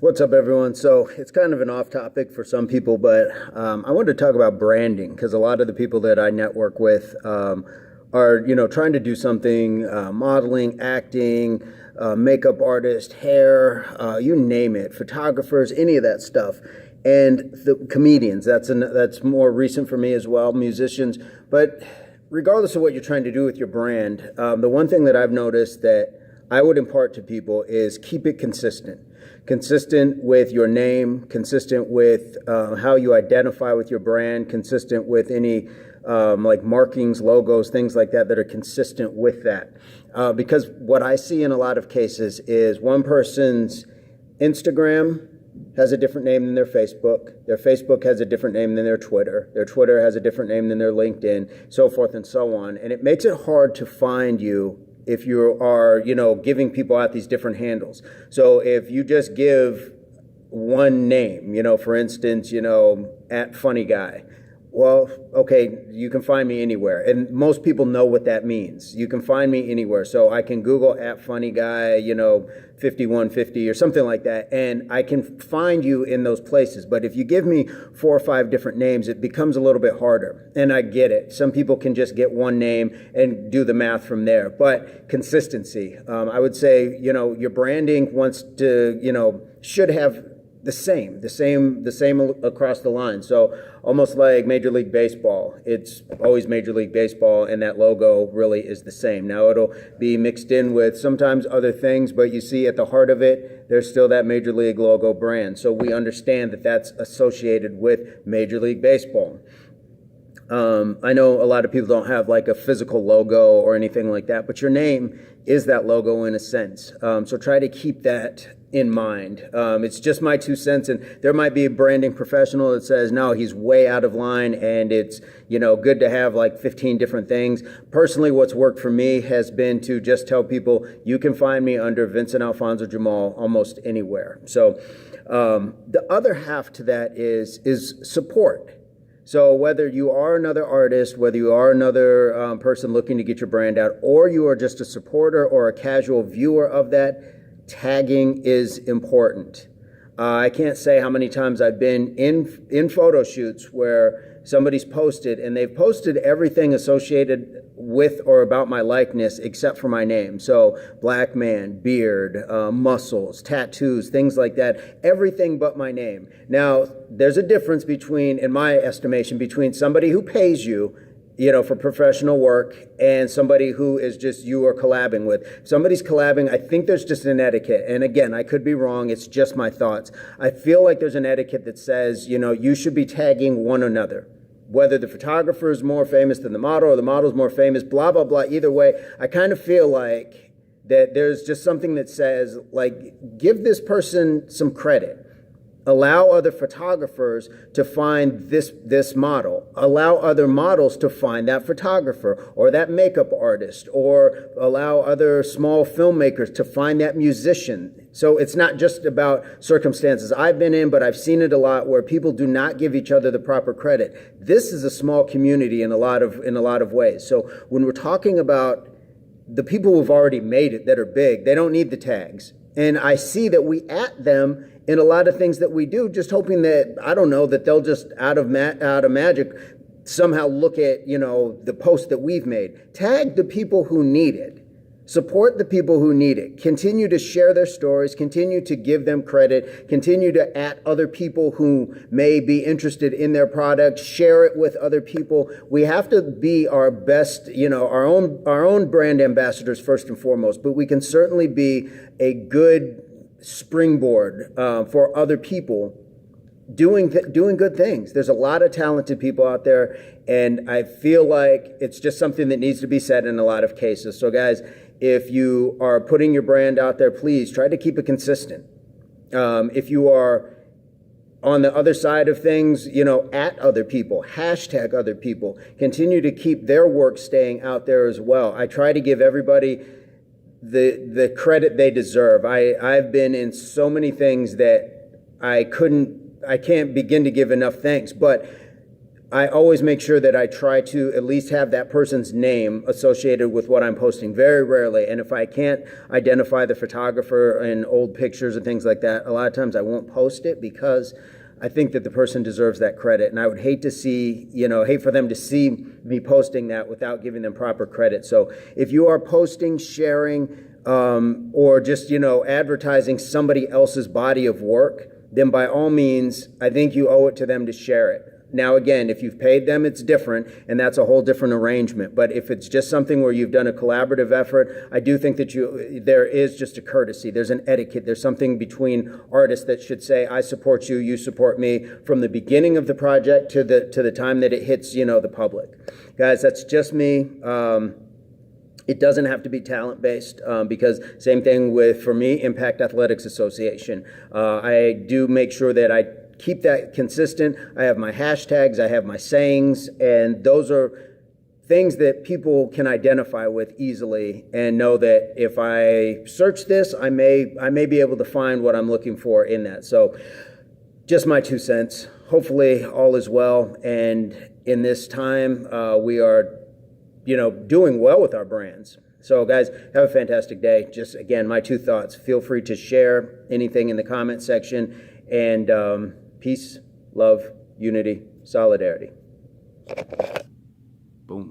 What's up, everyone? So it's kind of an off topic for some people, but I wanted to talk about branding because a lot of the people that I network with are, trying to do something, modeling, acting, makeup artist, hair, you name it, photographers, any of that stuff. And the comedians, that's more recent for me as well, musicians. But regardless of what you're trying to do with your brand, the one thing that I've noticed that I would impart to people is keep it consistent. Consistent with your name, consistent with how you identify with your brand, consistent with any like markings, logos, things like that are consistent with that. Because what I see in a lot of cases is one person's Instagram has a different name than their Facebook has a different name than their Twitter has a different name than their LinkedIn, so forth and so on. And it makes it hard to find you if you are, giving people out these different handles. So if you just give one name, for instance, at funny guy, well, okay, you can find me anywhere. And most people know what that means. You can find me anywhere. So I can Google at funny guy, 5150 or something like that. And I can find you in those places. But if you give me 4 or 5 different names, it becomes a little bit harder. And I get it. Some people can just get one name and do the math from there. But consistency, I would say, your branding wants to, should have the same across the line. So almost like Major League Baseball, it's always Major League Baseball, and that logo really is the same. Now it'll be mixed in with sometimes other things, but you see at the heart of it, there's still that Major League logo brand. So we understand that that's associated with Major League Baseball. I know a lot of people don't have like a physical logo or anything like that, but your name is that logo in a sense. So try to keep that in mind. It's just my 2 cents, and there might be a branding professional that says, no, he's way out of line and it's, good to have like 15 different things. Personally, what's worked for me has been to just tell people, you can find me under Vincent, Alfonzo, Jamal almost anywhere. So the other half to that is support. So whether you are another artist, whether you are another person looking to get your brand out, or you are just a supporter or a casual viewer of that, tagging is important. I can't say how many times I've been in photo shoots where somebody's posted and they've posted everything associated with or about my likeness except for my name. So black man, beard, muscles, tattoos, things like that, everything but my name. Now, there's a difference between, in my estimation, between somebody who pays you for professional work and somebody who is just you are collabing with. If somebody's collabing, I think there's just an etiquette. And again, I could be wrong. It's just my thoughts. I feel like there's an etiquette that says, you should be tagging one another. Whether the photographer is more famous than the model or the model is more famous, blah, blah, blah. Either way, I kind of feel like that there's just something that says, like, give this person some credit. Allow other photographers to find this model. Allow other models to find that photographer or that makeup artist, or allow other small filmmakers to find that musician. So it's not just about circumstances I've been in, but I've seen it a lot where people do not give each other the proper credit. This is a small community in a lot of ways. So when we're talking about the people who've already made it that are big, they don't need the tags. And I see that we at them in a lot of things that we do, just hoping that, I don't know, that they'll just out of magic somehow look at, the post that we've made. Tag the people who need it. Support the people who need it. Continue to share their stories. Continue to give them credit. Continue to at other people who may be interested in their product. Share it with other people. We have to be our best, our own brand ambassadors first and foremost, but we can certainly be a good springboard for other people doing good things. There's a lot of talented people out there, and I feel like it's just something that needs to be said in a lot of cases. So guys, if you are putting your brand out there, please try to keep it consistent. If you are on the other side of things, at other people, hashtag other people, continue to keep their work staying out there as well. I try to give everybody the credit they deserve. I've been in so many things that I can't begin to give enough thanks, but I always make sure that I try to at least have that person's name associated with what I'm posting, very rarely. And if I can't identify the photographer in old pictures and things like that, a lot of times I won't post it because I think that the person deserves that credit. And I would hate to see, hate for them to see me posting that without giving them proper credit. So if you are posting, sharing, or just, advertising somebody else's body of work, then by all means, I think you owe it to them to share it. Now, again, if you've paid them, it's different, and that's a whole different arrangement. But if it's just something where you've done a collaborative effort, I do think that there is just a courtesy. There's an etiquette. There's something between artists that should say, I support you, you support me, from the beginning of the project to the time that it hits, the public. Guys, that's just me. It doesn't have to be talent-based because same thing for me, Impact Athletics Association. I do make sure that I keep that consistent. I have my hashtags, I have my sayings, and those are things that people can identify with easily and know that if I search this, I may be able to find what I'm looking for in that. So just my 2 cents. Hopefully all is well, and in this time we are doing well with our brands. So guys, have a fantastic day. Just again, my 2 thoughts. Feel free to share anything in the comment section, and peace, love, unity, solidarity. Boom.